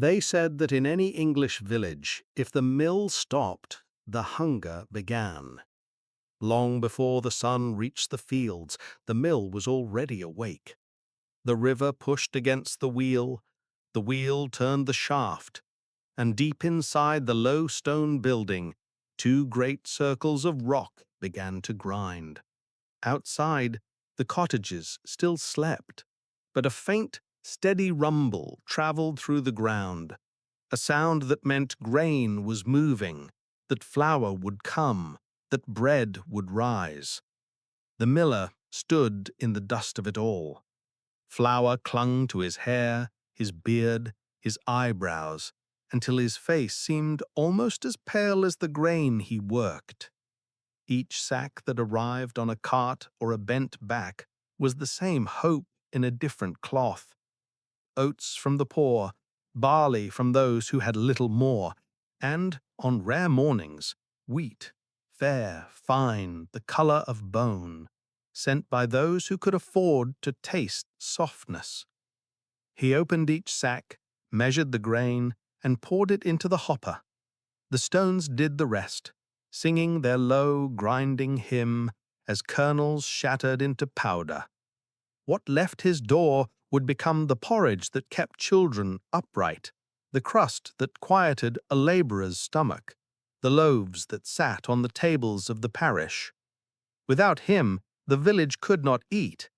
They said that in any English village, if the mill stopped, the hunger began. Long before the sun reached the fields, the mill was already awake. The river pushed against the wheel turned the shaft, and deep inside the low stone building, two great circles of rock began to grind. Outside, the cottages still slept, but a faint, steady rumble traveled through the ground, a sound that meant grain was moving, that flour would come, that bread would rise. The miller stood in the dust of it all. Flour clung to his hair, his beard, his eyebrows, until his face seemed almost as pale as the grain he worked. Each sack that arrived on a cart or a bent back was the same hope in a different cloth. Oats from the poor, barley from those who had little more, and, on rare mornings, wheat, fair, fine, the color of bone, sent by those who could afford to taste softness. He opened each sack, measured the grain, and poured it into the hopper. The stones did the rest, singing their low, grinding hymn as kernels shattered into powder. What left his door would become the porridge that kept children upright, the crust that quieted a laborer's stomach, the loaves that sat on the tables of the parish. Without him, the village could not eat.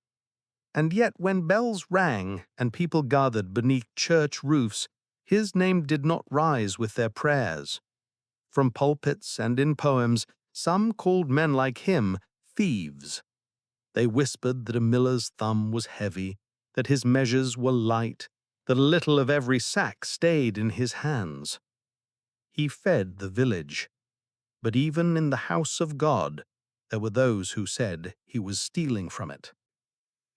And yet when bells rang and people gathered beneath church roofs, his name did not rise with their prayers. From pulpits and in poems, some called men like him thieves. They whispered that a miller's thumb was heavy, that his measures were light, that a little of every sack stayed in his hands. He fed the village, but even in the house of God, there were those who said he was stealing from it.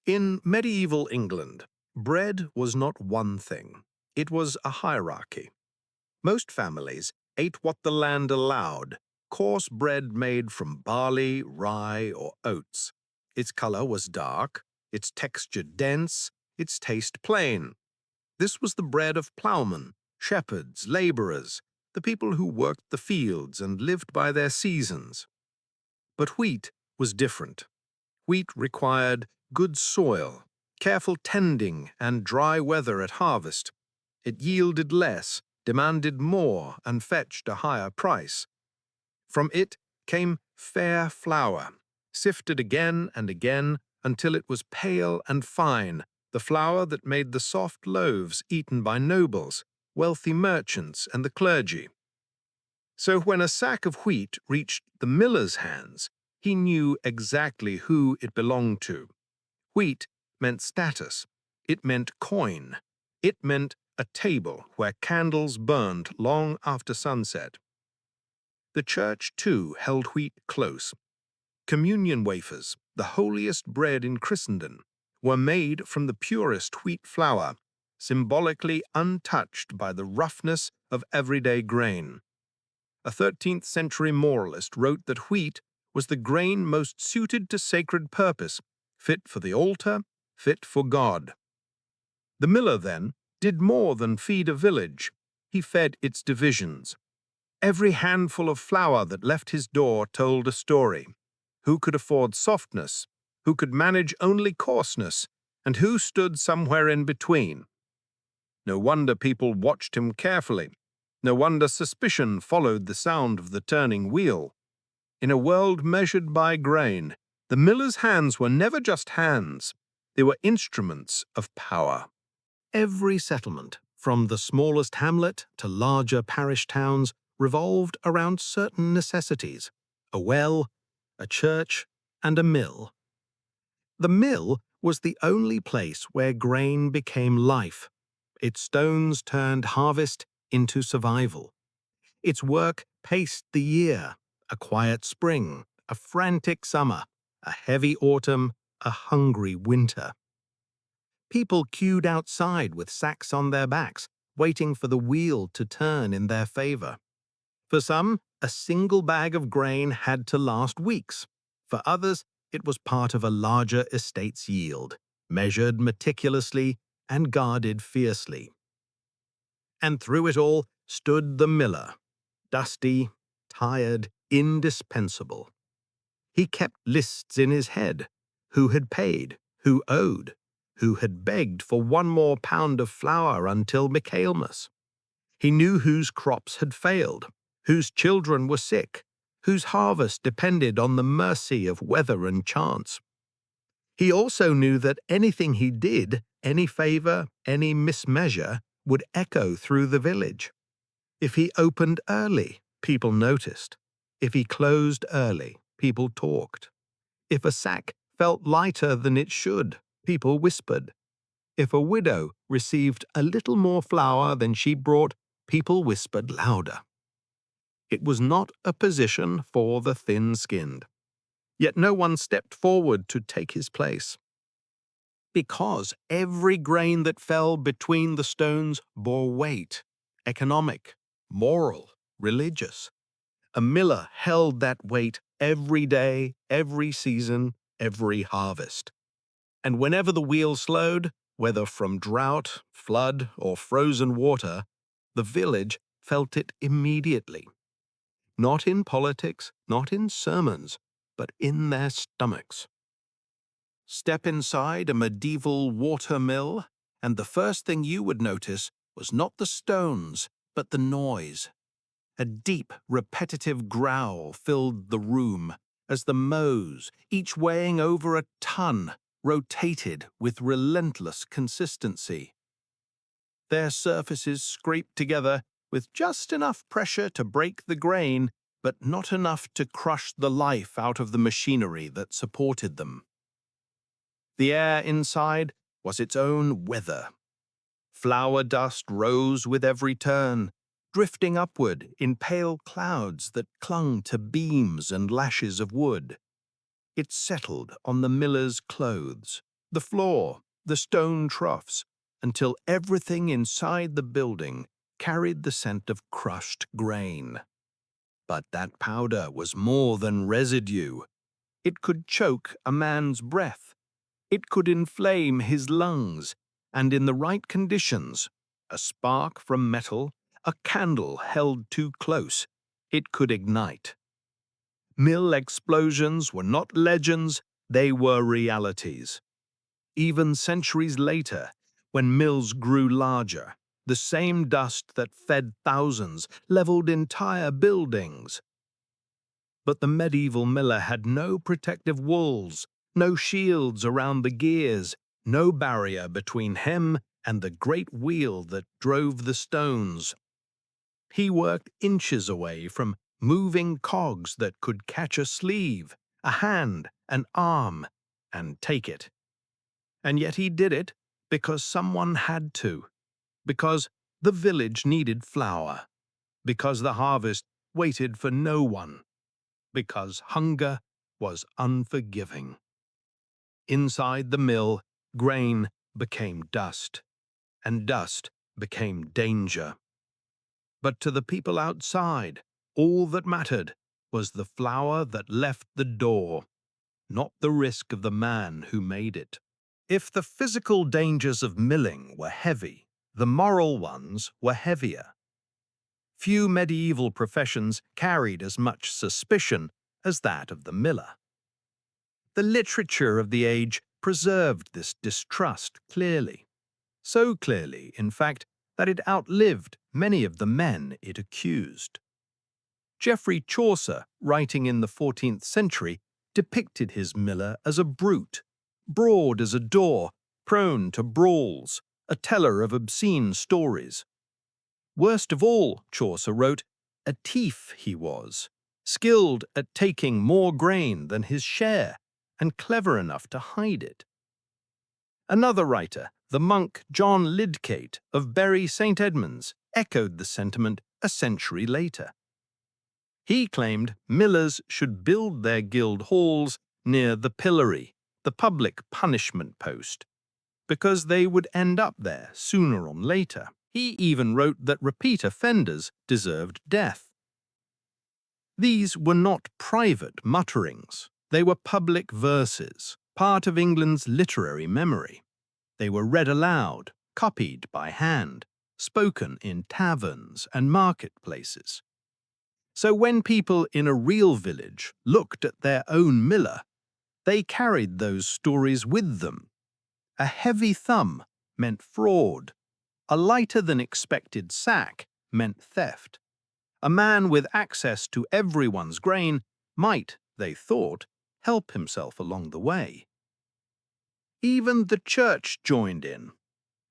In medieval England, bread was not one thing. It was a hierarchy. Most families ate what the land allowed, coarse bread made from barley, rye, or oats. Its color was dark, its texture dense, its taste plain. This was the bread of ploughmen, shepherds, laborers, the people who worked the fields and lived by their seasons. But wheat was different. Wheat required good soil, careful tending, and dry weather at harvest. It yielded less, demanded more, and fetched a higher price. From it came fair flour, sifted again and again until it was pale and fine, the flour that made the soft loaves eaten by nobles, wealthy merchants, and the clergy. So when a sack of wheat reached the miller's hands, he knew exactly who it belonged to. Wheat meant status. It meant coin. It meant a table where candles burned long after sunset. The church, too, held wheat close. Communion wafers, the holiest bread in Christendom, were made from the purest wheat flour, symbolically untouched by the roughness of everyday grain. A 13th-century moralist wrote that wheat was the grain most suited to sacred purpose, fit for the altar, fit for God. The miller, then, did more than feed a village. He fed its divisions. Every handful of flour that left his door told a story. Who could afford softness? Who could manage only coarseness? And who stood somewhere in between? No wonder people watched him carefully. No wonder suspicion followed the sound of the turning wheel. In a world measured by grain, the miller's hands were never just hands. They were instruments of power. Every settlement, from the smallest hamlet to larger parish towns, revolved around certain necessities: a well, a church, and a mill. The mill was the only place where grain became life. Its stones turned harvest into survival. Its work paced the year: a quiet spring, a frantic summer, a heavy autumn, a hungry winter. People queued outside with sacks on their backs, waiting for the wheel to turn in their favor. For some, a single bag of grain had to last weeks. For others, it was part of a larger estate's yield, measured meticulously and guarded fiercely. And through it all stood the miller, dusty, tired, indispensable. He kept lists in his head: who had paid, who owed, who had begged for 1 more pound of flour until Michaelmas. He knew whose crops had failed, whose children were sick, whose harvest depended on the mercy of weather and chance. He also knew that anything he did, any favor, any mismeasure, would echo through the village. If he opened early, people noticed. If he closed early, people talked. If a sack felt lighter than it should, people whispered. If a widow received a little more flour than she brought, people whispered louder. It was not a position for the thin-skinned. Yet no one stepped forward to take his place. Because every grain that fell between the stones bore weight, economic, moral, religious. A miller held that weight every day, every season, every harvest. And whenever the wheel slowed, whether from drought, flood, or frozen water, the village felt it immediately. Not in politics, not in sermons, but in their stomachs. Step inside a medieval water mill, and the first thing you would notice was not the stones, but the noise. A deep, repetitive growl filled the room as the mows, each weighing over a ton, rotated with relentless consistency. Their surfaces scraped together with just enough pressure to break the grain, but not enough to crush the life out of the machinery that supported them. The air inside was its own weather. Flour dust rose with every turn, drifting upward in pale clouds that clung to beams and lashes of wood. It settled on the miller's clothes, the floor, the stone troughs, until everything inside the building carried the scent of crushed grain. But that powder was more than residue. It could choke a man's breath. It could inflame his lungs, and in the right conditions, a spark from metal, a candle held too close, it could ignite. Mill explosions were not legends, they were realities. Even centuries later, when mills grew larger, the same dust that fed thousands leveled entire buildings. But the medieval miller had no protective walls, no shields around the gears, no barrier between him and the great wheel that drove the stones. He worked inches away from moving cogs that could catch a sleeve, a hand, an arm, and take it. And yet he did it because someone had to, because the village needed flour, because the harvest waited for no one, because hunger was unforgiving. Inside the mill, grain became dust, and dust became danger. But to the people outside, all that mattered was the flour that left the door, not the risk of the man who made it. If the physical dangers of milling were heavy, the moral ones were heavier. Few medieval professions carried as much suspicion as that of the miller. The literature of the age preserved this distrust clearly. So clearly, in fact, that it outlived many of the men it accused. Geoffrey Chaucer, writing in the 14th century, depicted his miller as a brute, broad as a door, prone to brawls, a teller of obscene stories. Worst of all, Chaucer wrote, a thief he was, skilled at taking more grain than his share, and clever enough to hide it. Another writer, the monk John Lydgate of Bury St. Edmunds, echoed the sentiment a century later. He claimed millers should build their guild halls near the pillory, the public punishment post, because they would end up there sooner or later. He even wrote that repeat offenders deserved death. These were not private mutterings. They were public verses, part of England's literary memory. They were read aloud, copied by hand, spoken in taverns and marketplaces. So when people in a real village looked at their own miller, they carried those stories with them. A heavy thumb meant fraud. A lighter than expected sack meant theft. A man with access to everyone's grain might, they thought, help himself along the way. Even the church joined in.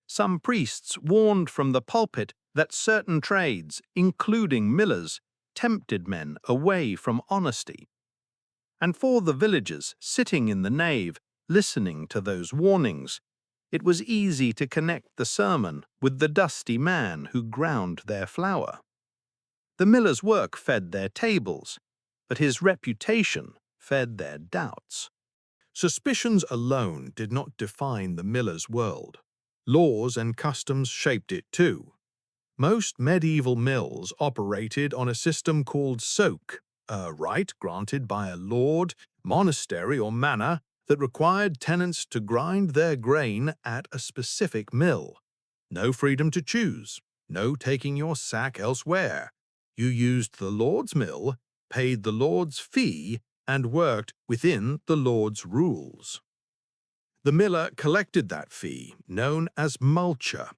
Some priests warned from the pulpit that certain trades, including millers, tempted men away from honesty. And for the villagers sitting in the nave, listening to those warnings, it was easy to connect the sermon with the dusty man who ground their flour. The miller's work fed their tables, but his reputation fed their doubts. Suspicions alone did not define the miller's world. Laws and customs shaped it too. Most medieval mills operated on a system called soak, a right granted by a lord, monastery or manor that required tenants to grind their grain at a specific mill. No freedom to choose, no taking your sack elsewhere. You used the lord's mill, paid the lord's fee, and worked within the lord's rules. The miller collected that fee, known as multure,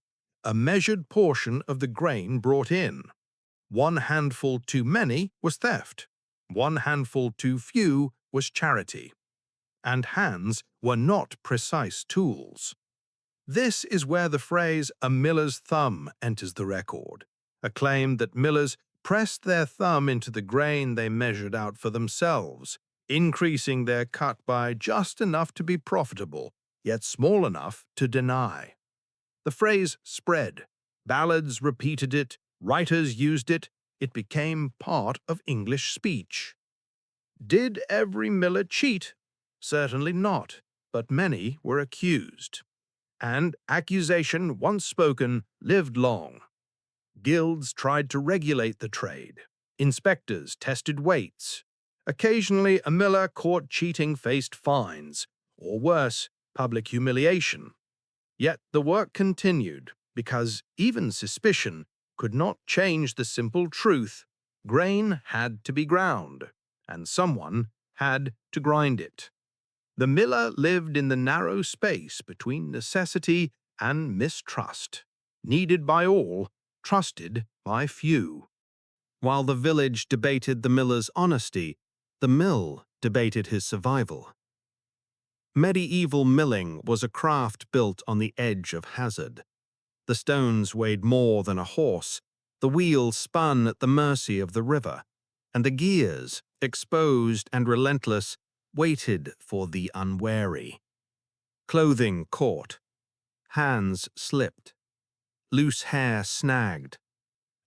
a measured portion of the grain brought in. One handful too many was theft. One handful too few was charity. And hands were not precise tools. This is where the phrase "a miller's thumb" enters the record, a claim that millers pressed their thumb into the grain they measured out for themselves, increasing their cut by just enough to be profitable, yet small enough to deny. The phrase spread. Ballads repeated it, writers used it, it became part of English speech. Did every miller cheat? Certainly not, but many were accused. And accusation, once spoken, lived long. Guilds tried to regulate the trade. Inspectors tested weights. Occasionally, a miller caught cheating faced fines, or worse, public humiliation. Yet the work continued, because even suspicion could not change the simple truth: grain had to be ground, and someone had to grind it. The miller lived in the narrow space between necessity and mistrust, needed by all, trusted by few. While the village debated the miller's honesty, the mill debated his survival. Medieval milling was a craft built on the edge of hazard. The stones weighed more than a horse, the wheel spun at the mercy of the river, and the gears, exposed and relentless, waited for the unwary. Clothing caught. Hands slipped. Loose hair snagged.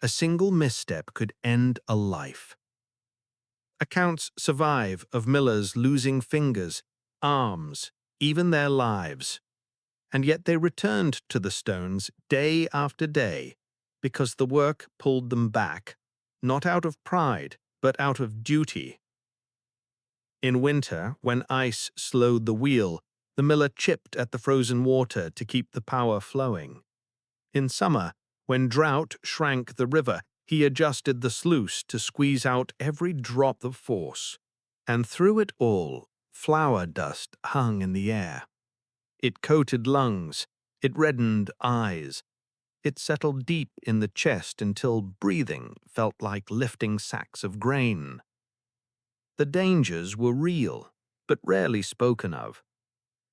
A single misstep could end a life. Accounts survive of millers losing fingers, arms, even their lives. And yet they returned to the stones day after day, because the work pulled them back, not out of pride, but out of duty. In winter, when ice slowed the wheel, the miller chipped at the frozen water to keep the power flowing. In summer, when drought shrank the river, he adjusted the sluice to squeeze out every drop of force. And through it all, flour dust hung in the air. It coated lungs, it reddened eyes. It settled deep in the chest until breathing felt like lifting sacks of grain. The dangers were real, but rarely spoken of.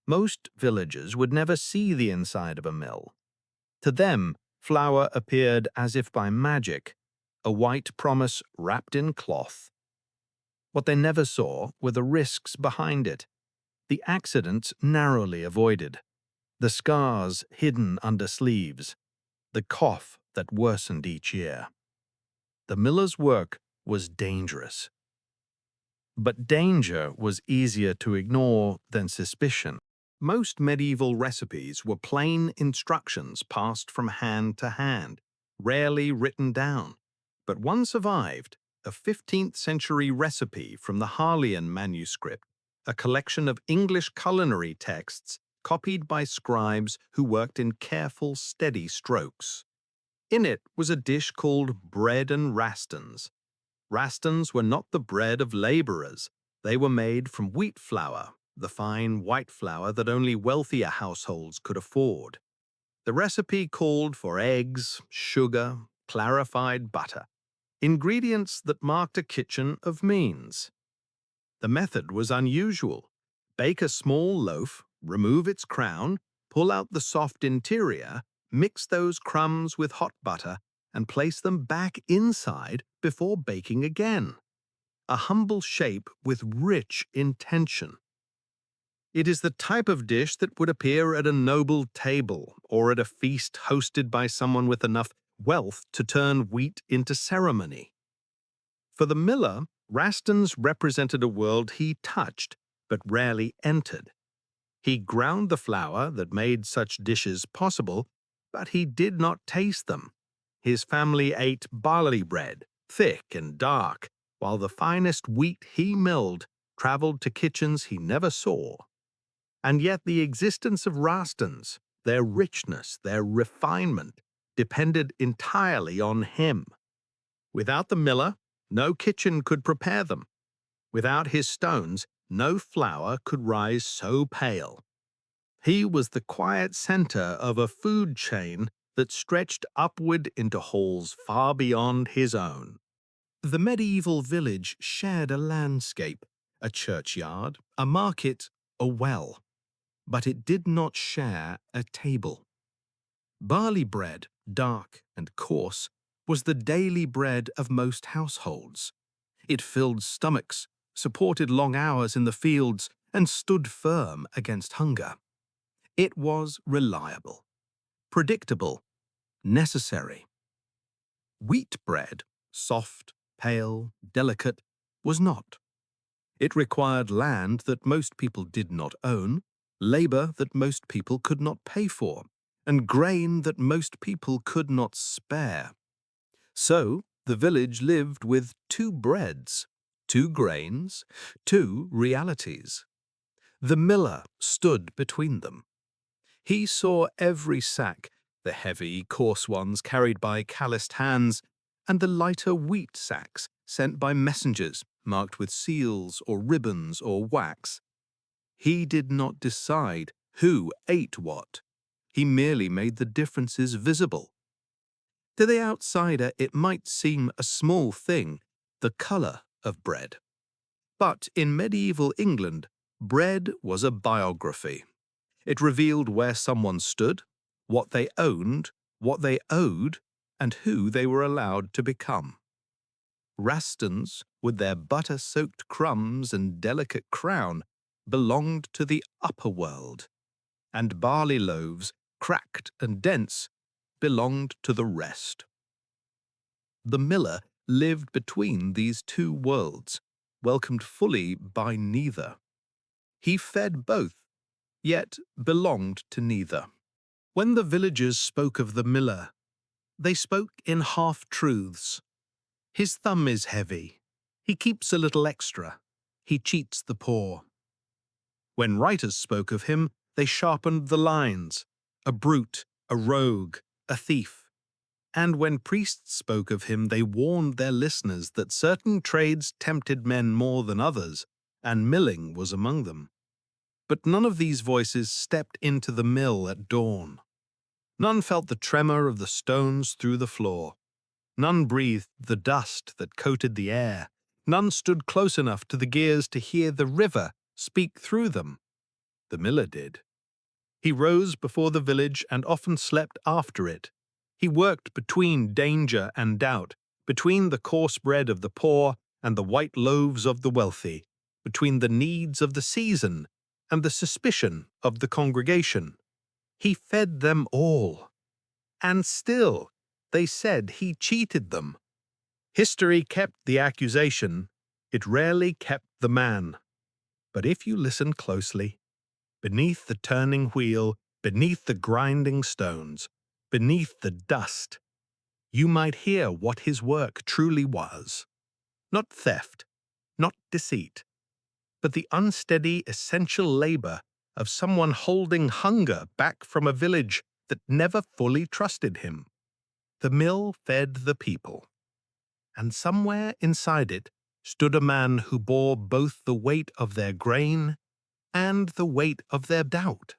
Most villagers would never see the inside of a mill. To them, flour appeared as if by magic, a white promise wrapped in cloth. What they never saw were the risks behind it, the accidents narrowly avoided, the scars hidden under sleeves, the cough that worsened each year. The miller's work was dangerous. But danger was easier to ignore than suspicion. Most medieval recipes were plain instructions passed from hand to hand, rarely written down. But one survived, a 15th century recipe from the Harleian manuscript, a collection of English culinary texts copied by scribes who worked in careful, steady strokes. In it was a dish called bread and rastans. Rastans were not the bread of laborers. They were made from wheat flour, the fine white flour that only wealthier households could afford. The recipe called for eggs, sugar, clarified butter, ingredients that marked a kitchen of means. The method was unusual. Bake a small loaf, remove its crown, pull out the soft interior, mix those crumbs with hot butter, and place them back inside before baking again. A humble shape with rich intention. It is the type of dish that would appear at a noble table or at a feast hosted by someone with enough wealth to turn wheat into ceremony. For the miller, Rastans represented a world he touched but rarely entered. He ground the flour that made such dishes possible, but he did not taste them. His family ate barley bread, thick and dark, while the finest wheat he milled traveled to kitchens he never saw. And yet the existence of Rastans, their richness, their refinement, depended entirely on him. Without the miller, no kitchen could prepare them. Without his stones, no flour could rise so pale. He was the quiet center of a food chain that stretched upward into halls far beyond his own. The medieval village shared a landscape, a churchyard, a market, a well, but it did not share a table. Barley bread, dark and coarse, was the daily bread of most households. It filled stomachs, supported long hours in the fields, and stood firm against hunger. It was reliable, predictable, necessary. Wheat bread, soft, pale, delicate, was not. It required land that most people did not own, labor that most people could not pay for, and grain that most people could not spare. So the village lived with two breads, two grains, two realities. The miller stood between them. He saw every sack, the heavy, coarse ones carried by calloused hands, and the lighter wheat sacks sent by messengers marked with seals or ribbons or wax. He did not decide who ate what. He merely made the differences visible. To the outsider, it might seem a small thing, the color of bread. But in medieval England, bread was a biography. It revealed where someone stood, what they owned, what they owed, and who they were allowed to become. Rastans, with their butter-soaked crumbs and delicate crown, belonged to the upper world, and barley loaves, cracked and dense, belonged to the rest. The miller lived between these two worlds, welcomed fully by neither. He fed both, yet belonged to neither. When the villagers spoke of the miller, they spoke in half-truths. His thumb is heavy. He keeps a little extra. He cheats the poor. When writers spoke of him, they sharpened the lines. A brute, a rogue, a thief. And when priests spoke of him, they warned their listeners that certain trades tempted men more than others, and milling was among them. But none of these voices stepped into the mill at dawn. None felt the tremor of the stones through the floor. None breathed the dust that coated the air. None stood close enough to the gears to hear the river speak through them. The miller did. He rose before the village and often slept after it. He worked between danger and doubt, between the coarse bread of the poor and the white loaves of the wealthy, between the needs of the season and the suspicion of the congregation. He fed them all. And still, they said he cheated them. History kept the accusation, it rarely kept the man. But if you listen closely, beneath the turning wheel, beneath the grinding stones, beneath the dust, you might hear what his work truly was. Not theft, not deceit, but the unsteady, essential labor of someone holding hunger back from a village that never fully trusted him. The mill fed the people, and somewhere inside it stood a man who bore both the weight of their grain and the weight of their doubt.